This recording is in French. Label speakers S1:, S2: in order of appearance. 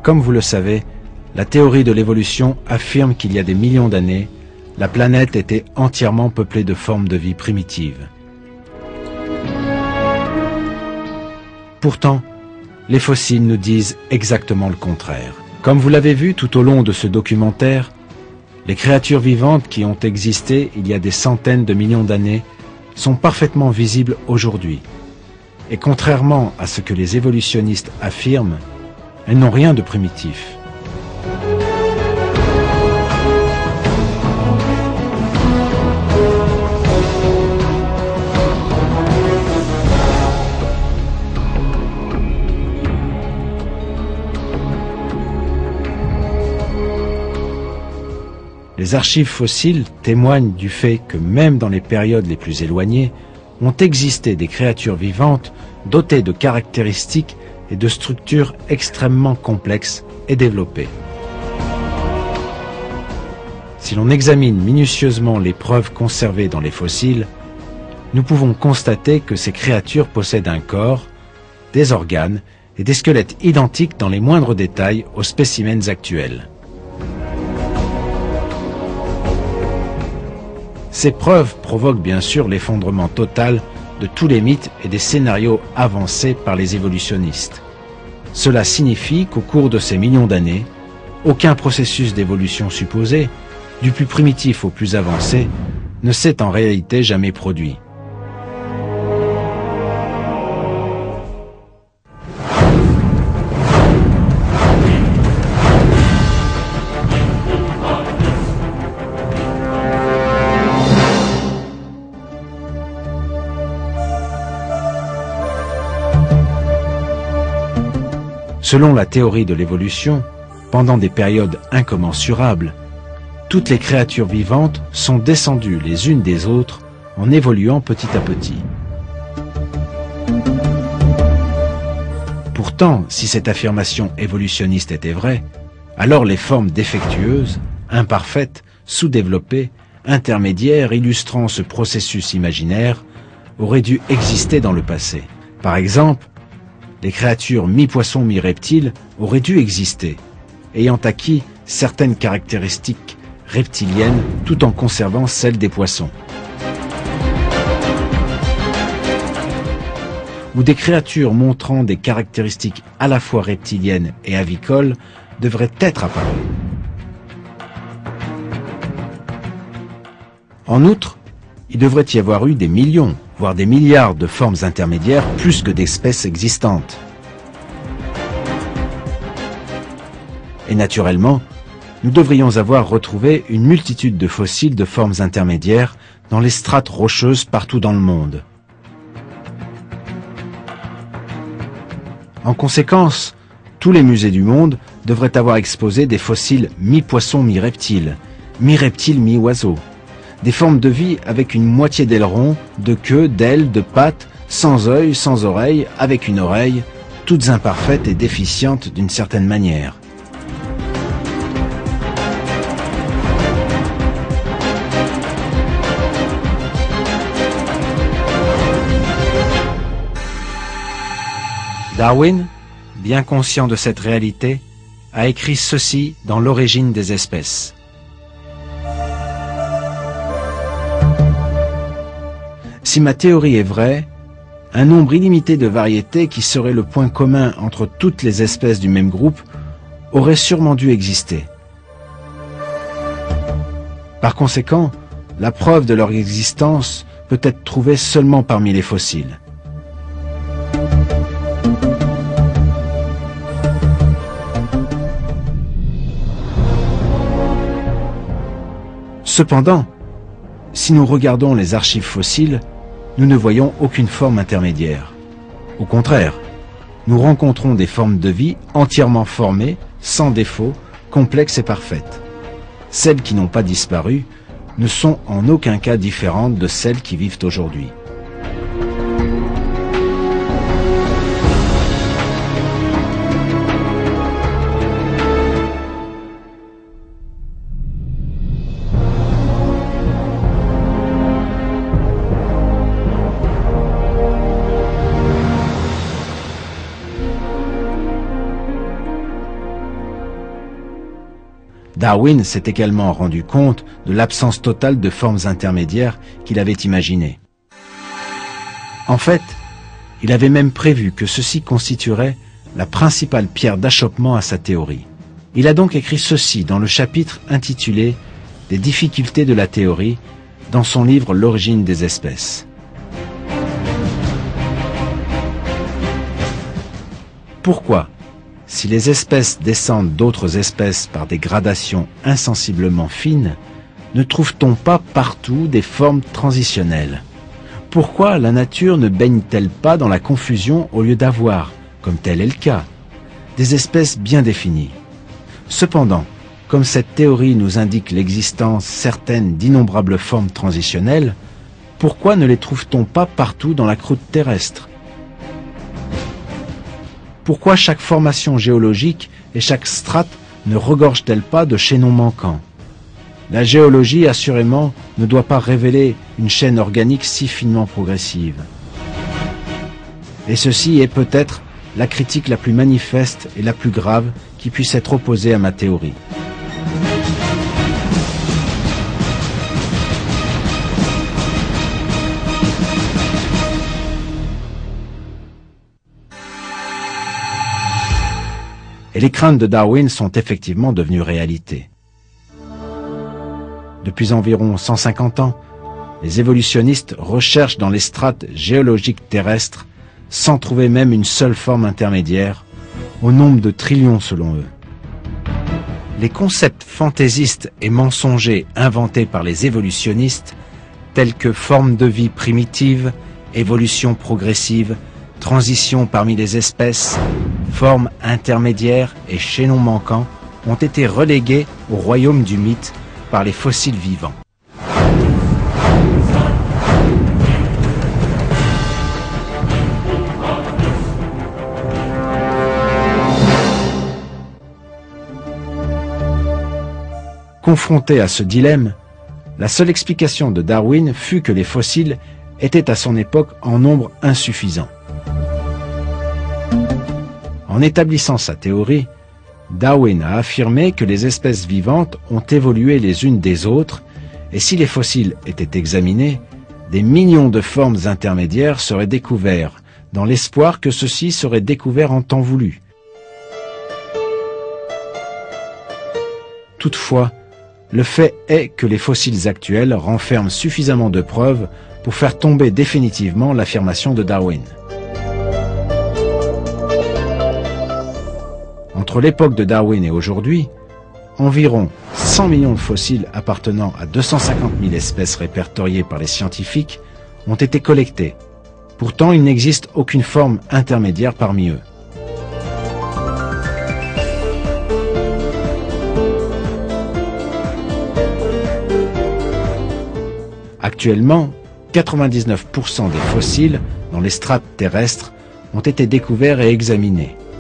S1: Comme vous le savez, la théorie de l'évolution affirme qu'il y a des millions d'années, la planète était entièrement peuplée de formes de vie primitives. Pourtant, les fossiles nous disent exactement le contraire. Comme vous l'avez vu tout au long de ce documentaire, les créatures vivantes qui ont existé il y a des centaines de millions d'années sont parfaitement visibles aujourd'hui. Et contrairement à ce que les évolutionnistes affirment, elles n'ont rien de primitif. Les archives fossiles témoignent du fait que même dans les périodes les plus éloignées, ont existé des créatures vivantes dotées de caractéristiques et de structures extrêmement complexes et développées. Si l'on examine minutieusement les preuves conservées dans les fossiles, nous pouvons constater que ces créatures possèdent un corps, des organes et des squelettes identiques dans les moindres détails aux spécimens actuels. Ces preuves provoquent bien sûr l'effondrement total de tous les mythes et des scénarios avancés par les évolutionnistes. Cela signifie qu'au cours de ces millions d'années, aucun processus d'évolution supposé, du plus primitif au plus avancé, ne s'est en réalité jamais produit. Selon la théorie de l'évolution, pendant des périodes incommensurables, toutes les créatures vivantes sont descendues les unes des autres en évoluant petit à petit. Pourtant, si cette affirmation évolutionniste était vraie, alors les formes défectueuses, imparfaites, sous-développées, intermédiaires illustrant ce processus imaginaire auraient dû exister dans le passé. Par exemple, les créatures mi-poisson, mi-reptiles auraient dû exister, ayant acquis certaines caractéristiques reptiliennes tout en conservant celles des poissons. Ou des créatures montrant des caractéristiques à la fois reptiliennes et avicoles devraient être apparues. En outre, il devrait y avoir eu des millions, voire des milliards de formes intermédiaires plus que d'espèces existantes. Et naturellement, nous devrions avoir retrouvé une multitude de fossiles de formes intermédiaires dans les strates rocheuses partout dans le monde. En conséquence, tous les musées du monde devraient avoir exposé des fossiles mi-poisson, mi-reptile, mi-reptile, mi-oiseau. Des formes de vie avec une moitié d'aileron, de queue, d'ailes, de pattes, sans œil, sans oreille, avec une oreille, toutes imparfaites et déficientes d'une certaine manière. Darwin, bien conscient de cette réalité, a écrit ceci dans L'origine des espèces. Si ma théorie est vraie, un nombre illimité de variétés qui serait le point commun entre toutes les espèces du même groupe aurait sûrement dû exister. Par conséquent, la preuve de leur existence peut être trouvée seulement parmi les fossiles. Cependant, si nous regardons les archives fossiles, nous ne voyons aucune forme intermédiaire. Au contraire, nous rencontrons des formes de vie entièrement formées, sans défaut, complexes et parfaites. Celles qui n'ont pas disparu ne sont en aucun cas différentes de celles qui vivent aujourd'hui. Darwin s'est également rendu compte de l'absence totale de formes intermédiaires qu'il avait imaginées. En fait, il avait même prévu que ceci constituerait la principale pierre d'achoppement à sa théorie. Il a donc écrit ceci dans le chapitre intitulé « Des difficultés de la théorie » dans son livre « L'origine des espèces ». Pourquoi, si les espèces descendent d'autres espèces par des gradations insensiblement fines, ne trouve-t-on pas partout des formes transitionnelles? Pourquoi la nature ne baigne-t-elle pas dans la confusion au lieu d'avoir, comme tel est le cas, des espèces bien définies? Cependant, comme cette théorie nous indique l'existence certaine d'innombrables formes transitionnelles, pourquoi ne les trouve-t-on pas partout dans la croûte terrestre? Pourquoi chaque formation géologique et chaque strate ne regorge-t-elle pas de chaînons manquants? La géologie, assurément, ne doit pas révéler une chaîne organique si finement progressive. Et ceci est peut-être la critique la plus manifeste et la plus grave qui puisse être opposée à ma théorie. Et les craintes de Darwin sont effectivement devenues réalité. Depuis environ 150 ans, les évolutionnistes recherchent dans les strates géologiques terrestres, sans trouver même une seule forme intermédiaire, au nombre de trillions selon eux. Les concepts fantaisistes et mensongers inventés par les évolutionnistes, tels que forme de vie primitive, évolution progressive, transition parmi les espèces, forme intermédiaire et chaînon manquant, ont été relégués au royaume du mythe par les fossiles vivants. Confronté à ce dilemme, la seule explication de Darwin fut que les fossiles étaient à son époque en nombre insuffisant. En établissant sa théorie, Darwin a affirmé que les espèces vivantes ont évolué les unes des autres, et si les fossiles étaient examinés, des millions de formes intermédiaires seraient découverts, dans l'espoir que ceux-ci seraient découverts en temps voulu. Toutefois, le fait est que les fossiles actuels renferment suffisamment de preuves pour faire tomber définitivement l'affirmation de Darwin. Entre l'époque de Darwin et aujourd'hui, environ 100 millions de fossiles appartenant à 250 000 espèces répertoriées par les scientifiques ont été collectés. Pourtant, il n'existe aucune forme intermédiaire parmi eux. Actuellement, 99% des fossiles dans les strates terrestres ont été découverts et examinés.